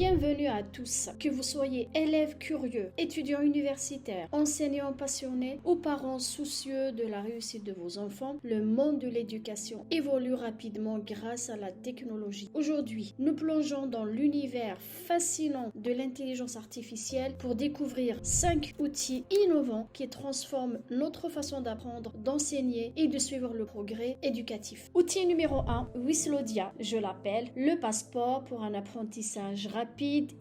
Bienvenue à tous, que vous soyez élèves curieux, étudiants universitaires, enseignants passionnés ou parents soucieux de la réussite de vos enfants, le monde de l'éducation évolue rapidement grâce à la technologie. Aujourd'hui, nous plongeons dans l'univers fascinant de l'intelligence artificielle pour découvrir 5 outils innovants qui transforment notre façon d'apprendre, d'enseigner et de suivre le progrès éducatif. Outil numéro 1, Wisslodia, je l'appelle le passeport pour un apprentissage rapide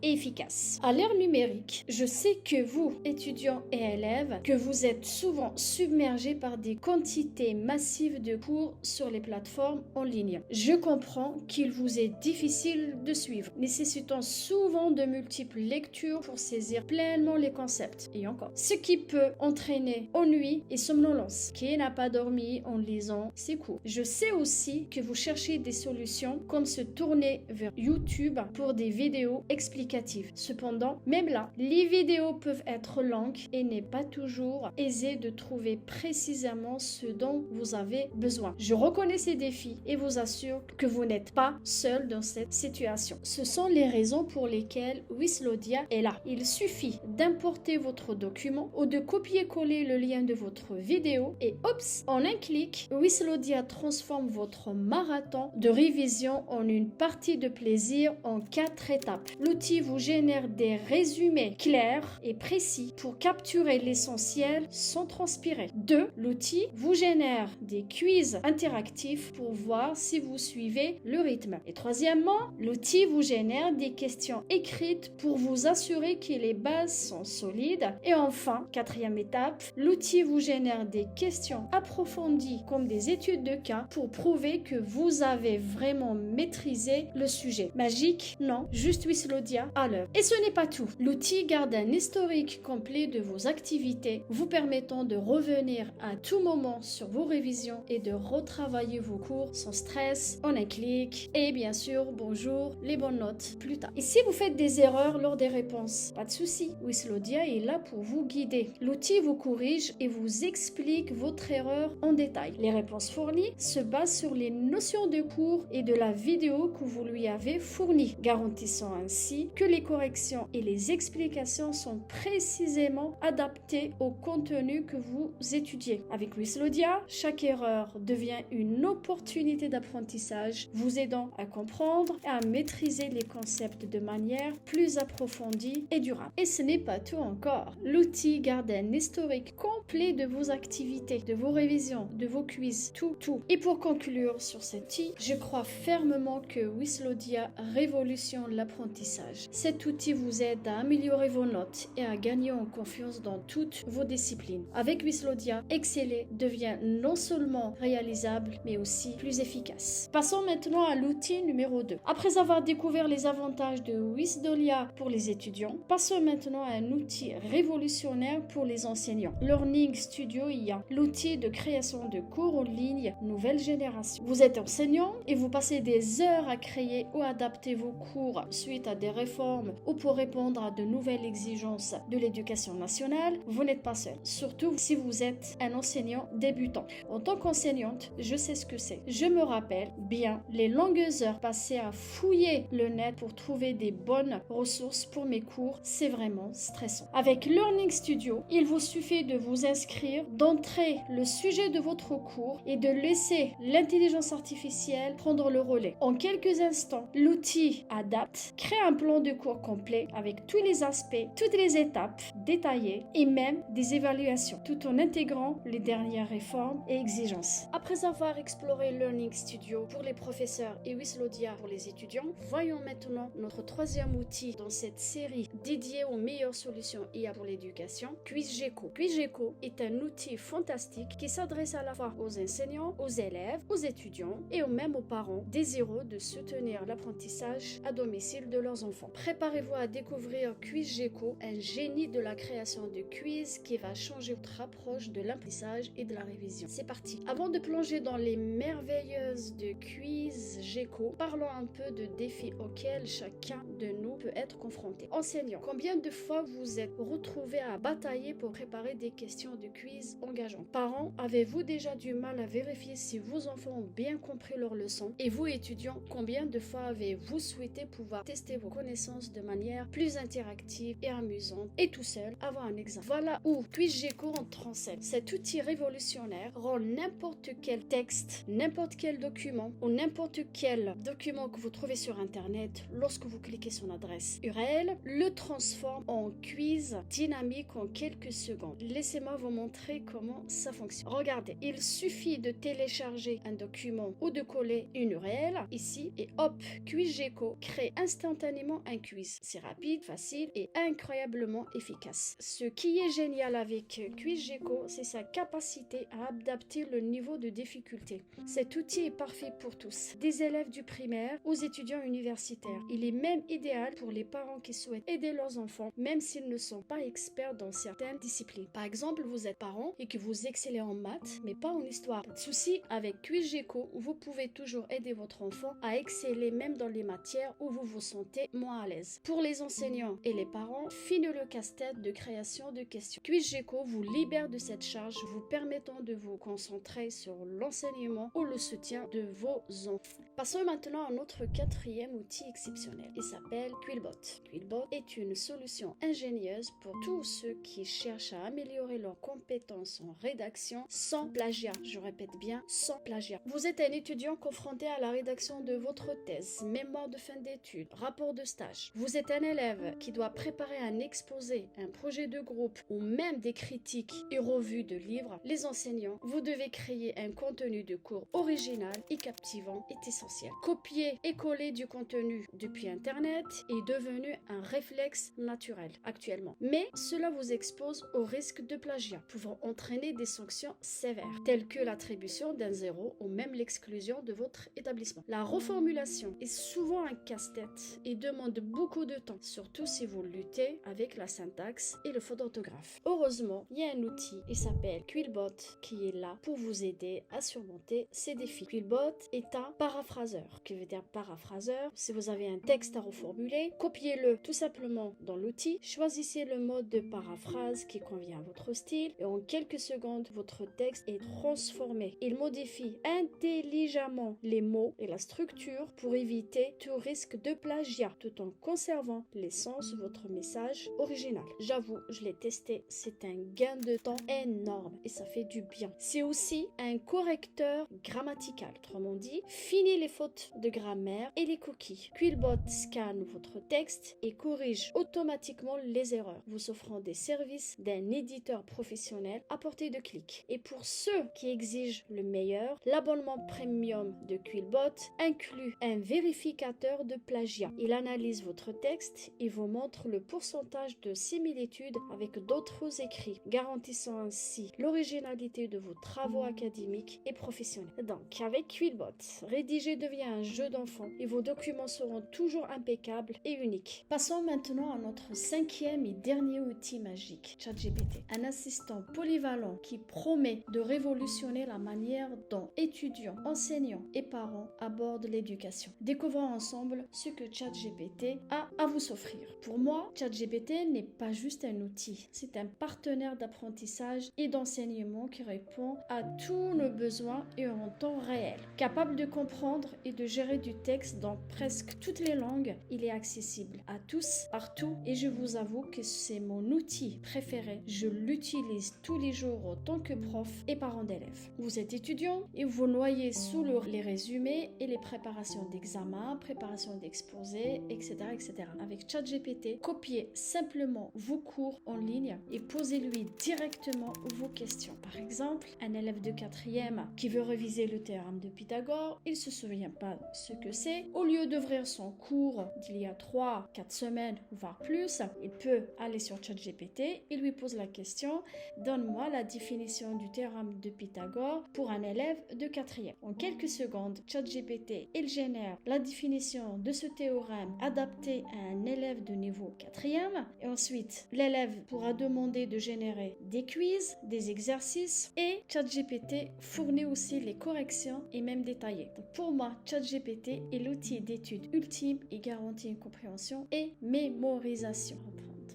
et efficace. À l'ère numérique, je sais que vous, étudiants et élèves, que vous êtes souvent submergés par des quantités massives de cours sur les plateformes en ligne. Je comprends qu'il vous est difficile de suivre, nécessitant souvent de multiples lectures pour saisir pleinement les concepts, et encore. Ce qui peut entraîner ennui et somnolence. Qui n'a pas dormi en lisant ces cours? Je sais aussi que vous cherchez des solutions comme se tourner vers YouTube pour des vidéos explicatives. Cependant, même là, les vidéos peuvent être longues et n'est pas toujours aisé de trouver précisément ce dont vous avez besoin. Je reconnais ces défis et vous assure que vous n'êtes pas seul dans cette situation. Ce sont les raisons pour lesquelles Wisslodia est là. Il suffit d'importer votre document ou de copier-coller le lien de votre vidéo et oups, en un clic, Wisslodia transforme votre marathon de révision en une partie de plaisir en 4 étapes. L'outil vous génère des résumés clairs et précis pour capturer l'essentiel sans transpirer. 2. L'outil vous génère des quiz interactifs pour voir si vous suivez le rythme. Et troisièmement, l'outil vous génère des questions écrites pour vous assurer que les bases sont solides. Et enfin, 4e étape, l'outil vous génère des questions approfondies comme des études de cas pour prouver que vous avez vraiment maîtrisé le sujet. Magique? Non, juste Wisslodia à l'œuvre. Et ce n'est pas tout. L'outil garde un historique complet de vos activités, vous permettant de revenir à tout moment sur vos révisions et de retravailler vos cours sans stress, en un clic. Et bien sûr, bonjour, les bonnes notes plus tard. Et si vous faites des erreurs lors des réponses, pas de souci. Wisslodia est là pour vous guider. L'outil vous corrige et vous explique votre erreur en détail. Les réponses fournies se basent sur les notions de cours et de la vidéo que vous lui avez fournie, garantissant ainsi que les corrections et les explications sont précisément adaptées au contenu que vous étudiez. Avec Wisslodia, chaque erreur devient une opportunité d'apprentissage, vous aidant à comprendre et à maîtriser les concepts de manière plus approfondie et durable. Et ce n'est pas tout encore. L'outil garde un historique complet de vos activités, de vos révisions, de vos quiz, tout. Et pour conclure sur cet outil, je crois fermement que Wisslodia révolutionne l'apprentissage. Cet outil vous aide à améliorer vos notes et à gagner en confiance dans toutes vos disciplines. Avec Wisslodia, exceller devient non seulement réalisable, mais aussi plus efficace. Passons maintenant à l'outil numéro 2. Après avoir découvert les avantages de Wisslodia pour les étudiants, passons maintenant à un outil révolutionnaire pour les enseignants. Learning Studio IA, l'outil de création de cours en ligne nouvelle génération. Vous êtes enseignant et vous passez des heures à créer ou adapter vos cours suite à des réformes ou pour répondre à de nouvelles exigences de l'éducation nationale, vous n'êtes pas seul. Surtout si vous êtes un enseignant débutant. En tant qu'enseignante, je sais ce que c'est. Je me rappelle bien les longues heures passées à fouiller le net pour trouver des bonnes ressources pour mes cours. C'est vraiment stressant. Avec Learning Studio, il vous suffit de vous inscrire, d'entrer le sujet de votre cours et de laisser l'intelligence artificielle prendre le relais. En quelques instants, l'outil adapte, crée un plan de cours complet avec tous les aspects, toutes les étapes détaillées et même des évaluations, tout en intégrant les dernières réformes et exigences. Après avoir exploré Learning Studio pour les professeurs et Wisslodia pour les étudiants, voyons maintenant notre 3e outil dans cette série dédiée aux meilleures solutions IA pour l'éducation, QuizGecko. QuizGecko est un outil fantastique qui s'adresse à la fois aux enseignants, aux élèves, aux étudiants et même aux parents désireux de soutenir l'apprentissage à domicile de leurs enfants. Préparez-vous à découvrir QuizGecko, un génie de la création de quiz qui va changer votre approche de l'apprentissage et de la révision. C'est parti. Avant de plonger dans les merveilleuses de QuizGecko, parlons un peu de défis auxquels chacun de nous peut être confronté. Enseignant, combien de fois vous êtes retrouvé à batailler pour préparer des questions questions de quiz engageantes. Parents, avez-vous déjà du mal à vérifier si vos enfants ont bien compris leur leçon? Et vous, étudiants, combien de fois avez-vous souhaité pouvoir tester vos connaissances de manière plus interactive et amusante et tout seul avant un examen? Voilà où QuizGecko entre en scène. Cet outil révolutionnaire rend n'importe quel texte, n'importe quel document ou n'importe quel document que vous trouvez sur internet, lorsque vous cliquez sur l'adresse URL, le transforme en quiz dynamique en quelques secondes. Laissez-moi vous montrer comment ça fonctionne. Regardez, il suffit de télécharger un document ou de coller une URL ici et hop, QuizGecko crée instantanément un quiz. C'est rapide, facile et incroyablement efficace. Ce qui est génial avec QuizGecko, c'est sa capacité à adapter le niveau de difficulté. Cet outil est parfait pour tous, des élèves du primaire aux étudiants universitaires. Il est même idéal pour les parents qui souhaitent aider leurs enfants, même s'ils ne sont pas experts dans certaines disciplines. Par exemple, vous êtes parent et que vous excellez en maths, mais pas en histoire. Pas de souci, avec QuizGecko, vous pouvez toujours aider votre enfant à exceller même dans les matières où vous vous sentez moins à l'aise. Pour les enseignants et les parents, fini le casse-tête de création de questions. QuizGecko vous libère de cette charge, vous permettant de vous concentrer sur l'enseignement ou le soutien de vos enfants. Passons maintenant à notre quatrième outil exceptionnel. Il s'appelle Quillbot. Quillbot est une solution ingénieuse pour tous ceux qui cherchent à améliorer leurs compétences en rédaction sans plagiat. Je répète bien, sans plagiat. Vous êtes un étudiant confronté à la rédaction de votre thèse, mémoire de fin d'études, rapport de stage. Vous êtes un élève qui doit préparer un exposé, un projet de groupe ou même des critiques et revues de livres. Les enseignants, vous devez créer un contenu de cours original et captivant est essentiel. Copier et coller du contenu depuis Internet est devenu un réflexe naturel actuellement. Mais cela vous expose au risque de plagiat, pouvant entraîner des sanctions sévères, telles que l'attribution d'un 0 ou même l'exclusion de votre établissement. La reformulation est souvent un casse-tête et demande beaucoup de temps, surtout si vous luttez avec la syntaxe et le faute d'orthographe. Heureusement, il y a un outil, il s'appelle Quillbot, qui est là pour vous aider à surmonter ces défis. Quillbot est un paraphraseur. Que veut dire paraphraseur? Si vous avez un texte à reformuler, copiez-le tout simplement dans l'outil, choisissez le mode de paraphrase qui convient à votre style et en quelques secondes, votre texte est transformé. Il modifie intelligemment les mots et la structure pour éviter tout risque de plagiat tout en conservant l'essence de votre message original. J'avoue, je l'ai testé, c'est un gain de temps énorme et ça fait du bien. C'est aussi un correcteur grammatical, autrement dit, fini les fautes de grammaire et les coquilles. Quillbot scanne votre texte et corrige automatiquement les erreurs, vous offrant des services d'un éditeur professionnel à portée de clic. Et pour ceux qui exigent le meilleur, l'abonnement premium de Quillbot inclut un vérificateur de plagiat. Il analyse votre texte et vous montre le pourcentage de similitude avec d'autres écrits, garantissant ainsi l'originalité de vos travaux académiques et professionnels. Donc, avec Quillbot, rédiger devient un jeu d'enfant et vos documents seront toujours impeccables et uniques. Passons maintenant à notre cinquième et dernier outil magique, ChatGPT. Un assistant polyvalent qui promet de révolutionner la manière dont étudiants, enseignants et parents abordent l'éducation. Découvrons ensemble ce que ChatGPT a à vous offrir. Pour moi, ChatGPT n'est pas juste un outil, c'est un partenaire d'apprentissage et d'enseignement qui répond à tous nos besoins et en temps réel. Capable de comprendre et de gérer du texte dans presque toutes les langues, il est accessible à tous, partout, et je vous avoue que c'est mon outil préféré. Je l'utilise tous les jours en tant que prof et parent d'élèves. Vous êtes étudiant et vous noyez sous les résumés et les préparations d'examen, préparation d'exposés, etc., etc. Avec ChatGPT, copiez simplement vos cours en ligne et posez-lui directement vos questions. Par exemple, un élève de 4e qui veut réviser le théorème de Pythagore, il se souvient pas ce que c'est. Au lieu d'ouvrir son cours d'il y a 3-4 semaines, voire plus, il peut aller sur ChatGPT et lui pose la question: donne-moi la définition du théorème de Pythagore pour un élève de 4e. En quelques secondes, ChatGPT, il génère la définition de ce théorème adapté à un élève de niveau 4e et ensuite l'élève pourra demander de générer des quiz, des exercices et ChatGPT fournit aussi les corrections et même détaillées. Donc pour moi, ChatGPT est l'outil d'étude ultime et garantit une compréhension et mémorisation.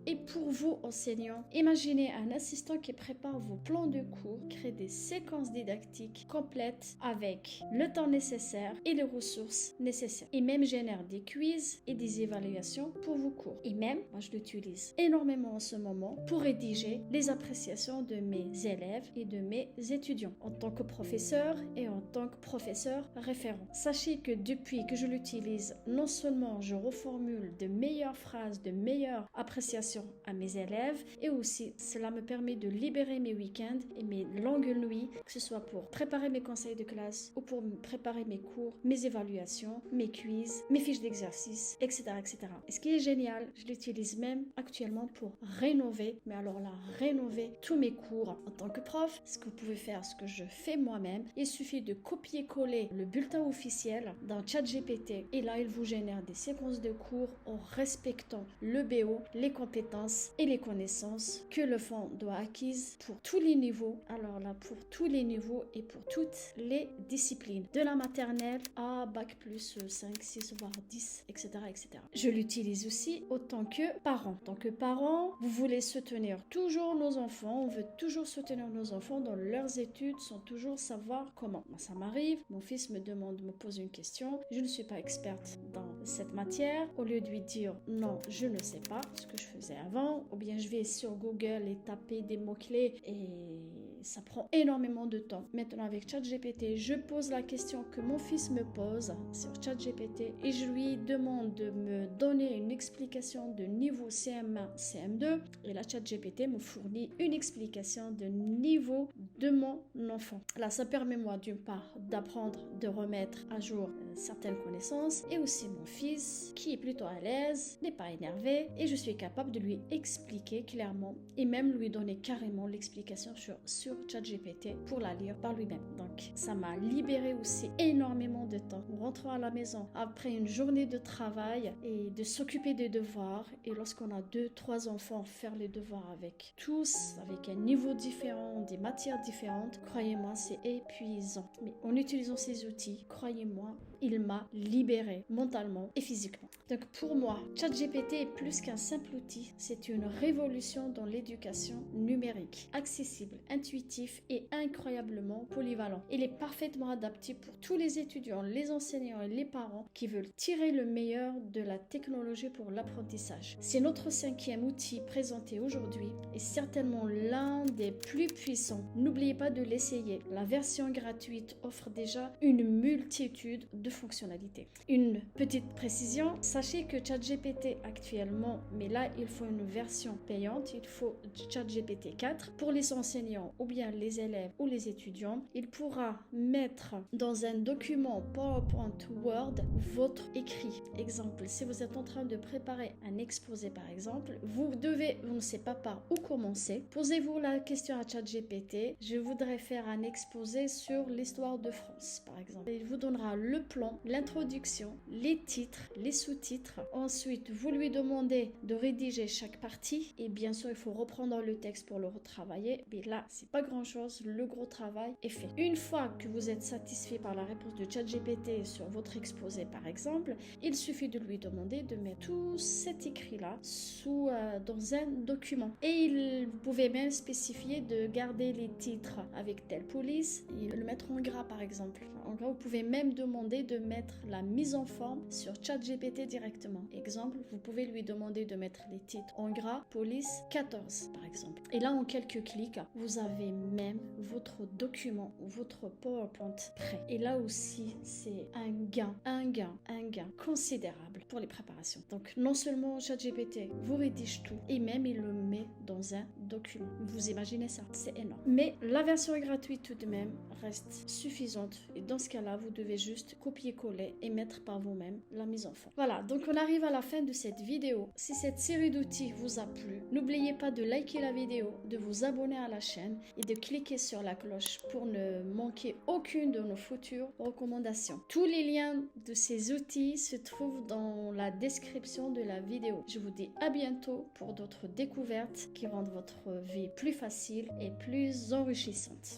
Et pour vous, enseignants, imaginez un assistant qui prépare vos plans de cours, crée des séquences didactiques complètes avec le temps nécessaire et les ressources nécessaires. Et même génère des quiz et des évaluations pour vos cours. Et même, moi je l'utilise énormément en ce moment pour rédiger les appréciations de mes élèves et de mes étudiants en tant que professeur et en tant que professeur référent. Sachez que depuis que je l'utilise, non seulement je reformule de meilleures phrases, de meilleures appréciations à mes élèves, et aussi cela me permet de libérer mes week-ends et mes longues nuits, que ce soit pour préparer mes conseils de classe ou pour préparer mes cours, mes évaluations, mes quiz, mes fiches d'exercice, etc., etc. Et ce qui est génial, je l'utilise même actuellement pour rénover, mais alors là, rénover tous mes cours en tant que prof. Ce que vous pouvez faire, ce que je fais moi-même, il suffit de copier-coller le bulletin officiel dans ChatGPT et là, il vous génère des séquences de cours en respectant le BO, les compétences et les connaissances que l'enfant doit acquises pour tous les niveaux. Alors là, pour tous les niveaux et pour toutes les disciplines, de la maternelle à bac plus 5, 6, voire 10, etc., etc. Je l'utilise aussi autant que parent. En tant que parent, vous voulez soutenir toujours nos enfants, on veut toujours soutenir nos enfants dans leurs études sans toujours savoir comment. Moi, ça m'arrive, mon fils me pose une question, je ne suis pas experte dans cette matière. Au lieu de lui dire non, je ne sais pas ce que je faisais avant, ou bien je vais sur Google et taper des mots-clés et ça prend énormément de temps. Maintenant, avec ChatGPT, je pose la question que mon fils me pose sur ChatGPT et je lui demande de me donner une explication de niveau CM1, CM2 et la ChatGPT me fournit une explication de niveau de mon enfant. Là, ça permet moi d'une part d'apprendre, de remettre à jour certaines connaissances et aussi mon fils qui est plutôt à l'aise, n'est pas énervé et je suis capable de lui expliquer clairement et même lui donner carrément l'explication sur ChatGPT pour la lire par lui-même. Donc ça m'a libéré aussi énormément de temps. En rentrant à la maison après une journée de travail et de s'occuper des devoirs et lorsqu'on a 2-3 enfants, faire les devoirs avec tous, avec un niveau différent, des matières différentes, croyez-moi, c'est épuisant. Mais en utilisant ces outils, croyez-moi, il m'a libéré mentalement et physiquement. Donc pour moi, ChatGPT est plus qu'un simple outil, c'est une révolution dans l'éducation numérique, accessible, intuitif et incroyablement polyvalent. Il est parfaitement adapté pour tous les étudiants, les enseignants et les parents qui veulent tirer le meilleur de la technologie pour l'apprentissage. C'est notre 5e outil présenté aujourd'hui et certainement l'un des plus puissants. N'oubliez pas de l'essayer. La version gratuite offre déjà une multitude de fonctionnalités. Une petite précision, sachez que ChatGPT actuellement, mais là il faut une version payante, il faut ChatGPT 4 pour les enseignants ou bien les élèves ou les étudiants. Il pourra mettre dans un document PowerPoint Word votre écrit. Exemple, si vous êtes en train de préparer un exposé par exemple, vous ne savez pas par où commencer, posez-vous la question à ChatGPT, je voudrais faire un exposé sur l'histoire de France par exemple. Il vous donnera le plan, l'introduction, les titres, les sous-titres. Ensuite, vous lui demandez de rédiger chaque partie et bien sûr, il faut reprendre le texte pour le retravailler. Mais là, c'est pas grand-chose, le gros travail est fait. Une fois que vous êtes satisfait par la réponse de ChatGPT sur votre exposé par exemple, il suffit de lui demander de mettre tout cet écrit-là dans un document. Et vous pouvez même spécifier de garder les titres avec telle police et le mettre en gras par exemple. En gras, vous pouvez même demander de mettre la mise en forme sur ChatGPT directement. Exemple, vous pouvez lui demander de mettre les titres en gras, police 14 par exemple. Et là, en quelques clics, vous avez même votre document ou votre PowerPoint prêt. Et là aussi, c'est un gain considérable pour les préparations. Donc, non seulement ChatGPT vous rédige tout et même il le met dans un document. Vous imaginez ça? C'est énorme. Mais la version gratuite tout de même reste suffisante et dans ce cas-là, vous devez juste copier-coller et mettre par vous-même la mise en forme. Voilà, donc on arrive à la fin de cette vidéo. Si cette série d'outils vous a plu, n'oubliez pas de liker la vidéo, de vous abonner à la chaîne et de cliquer sur la cloche pour ne manquer aucune de nos futures recommandations. Tous les liens de ces outils se trouvent dans la description de la vidéo. Je vous dis à bientôt pour d'autres découvertes qui rendent votre vie plus facile et plus enrichissante.